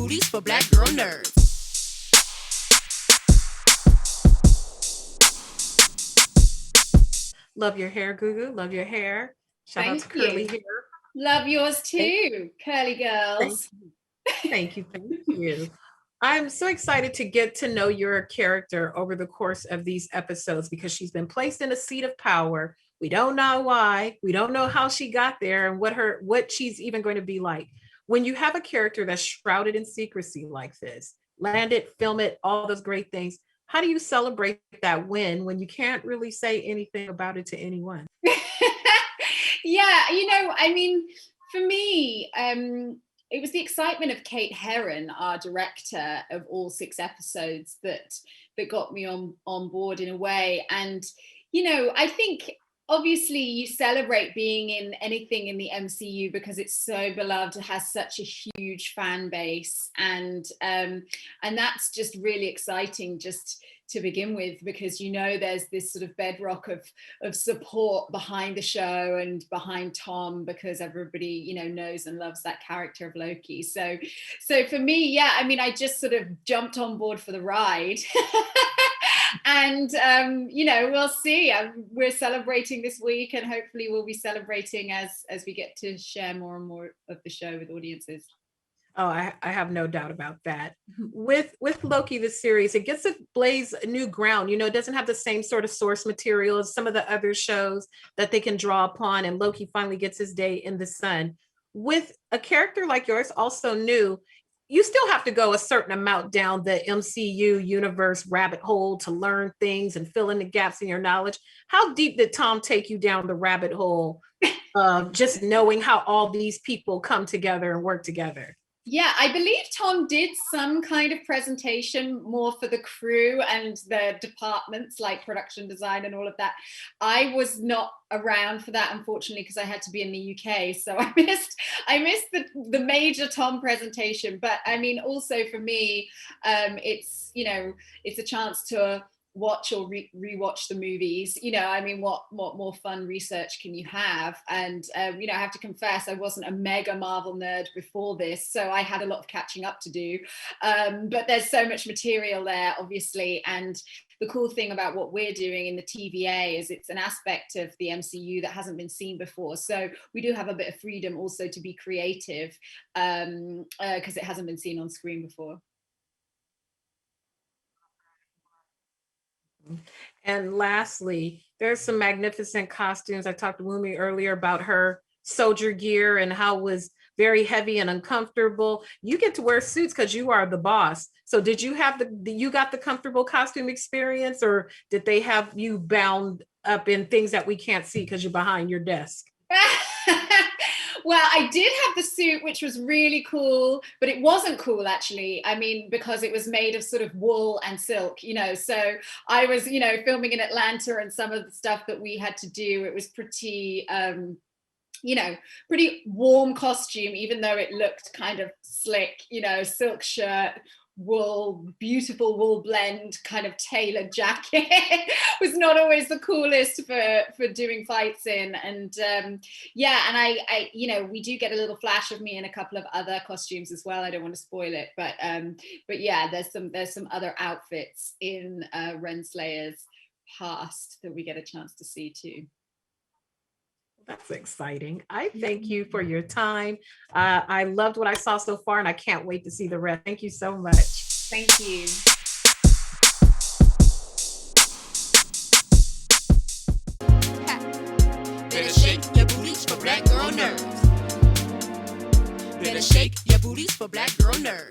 booties for black girl nerds. Love your hair, Gugu. Love your hair. Shout out to Thank curly you. hair. Love yours Thank too, curly Thank girls. you. Thank you. Thank you. I'm so excited to get to know your character over the course of these episodes because she's been placed in a seat of power. We don't know why. We don't know how she got there and what she's even going to be like. When you have a character that's shrouded in secrecy like this, land it, film it, all those great things. How do you celebrate that win when you can't really say anything about it to anyone? Yeah, I mean, for me, it was the excitement of Kate Herron, our director of all 6 episodes, that got me on board in a way. And I think obviously you celebrate being in anything in the MCU because it's so beloved, it has such a huge fan base, and that's just really exciting just to begin with, because there's this sort of bedrock of support behind the show and behind Tom, because everybody knows and loves that character of Loki. So for me, yeah, I mean, I just sort of jumped on board for the ride. And we'll see. We're celebrating this week, and hopefully we'll be celebrating as we get to share more and more of the show with audiences. Oh, I have no doubt about that. With Loki, the series, it gets to blaze new ground. It doesn't have the same sort of source material as some of the other shows that they can draw upon, and Loki finally gets his day in the sun. With a character like yours, also new, you still have to go a certain amount down the MCU universe rabbit hole to learn things and fill in the gaps in your knowledge. How deep did Tom take you down the rabbit hole of just knowing how all these people come together and work together? Yeah, I believe Tom did some kind of presentation more for the crew and the departments like production design and all of that. I was not around for that, unfortunately, because I had to be in the UK, so I missed the major Tom presentation. But I mean, also for me, it's a chance to watch or rewatch the movies. I mean, what more fun research can you have? And I have to confess, I wasn't a mega Marvel nerd before this, so I had a lot of catching up to do, but there's so much material there, obviously. And the cool thing about what we're doing in the TVA is it's an aspect of the MCU that hasn't been seen before, so we do have a bit of freedom also to be creative, because it hasn't been seen on screen before. And lastly, there's some magnificent costumes. I talked to Wunmi earlier about her soldier gear and how it was very heavy and uncomfortable. You get to wear suits because you are the boss. So did you have you got the comfortable costume experience, or did they have you bound up in things that we can't see because you're behind your desk? Well, I did have the suit, which was really cool, but it wasn't cool, actually. I mean, because it was made of sort of wool and silk, so I was, filming in Atlanta, and some of the stuff that we had to do, it was pretty, pretty warm costume, even though it looked kind of slick, silk shirt, beautiful wool blend, kind of tailored jacket was not always the coolest for doing fights in. And and I we do get a little flash of me in a couple of other costumes as well. I don't want to spoil it, but yeah, there's some other outfits in Renslayer's past that we get a chance to see too. That's exciting. I thank you for your time. I loved what I saw so far, and I can't wait to see the rest. Thank you so much. Thank you. Better shake your booties for black girl nerds. Better shake your booties for black girl nerds.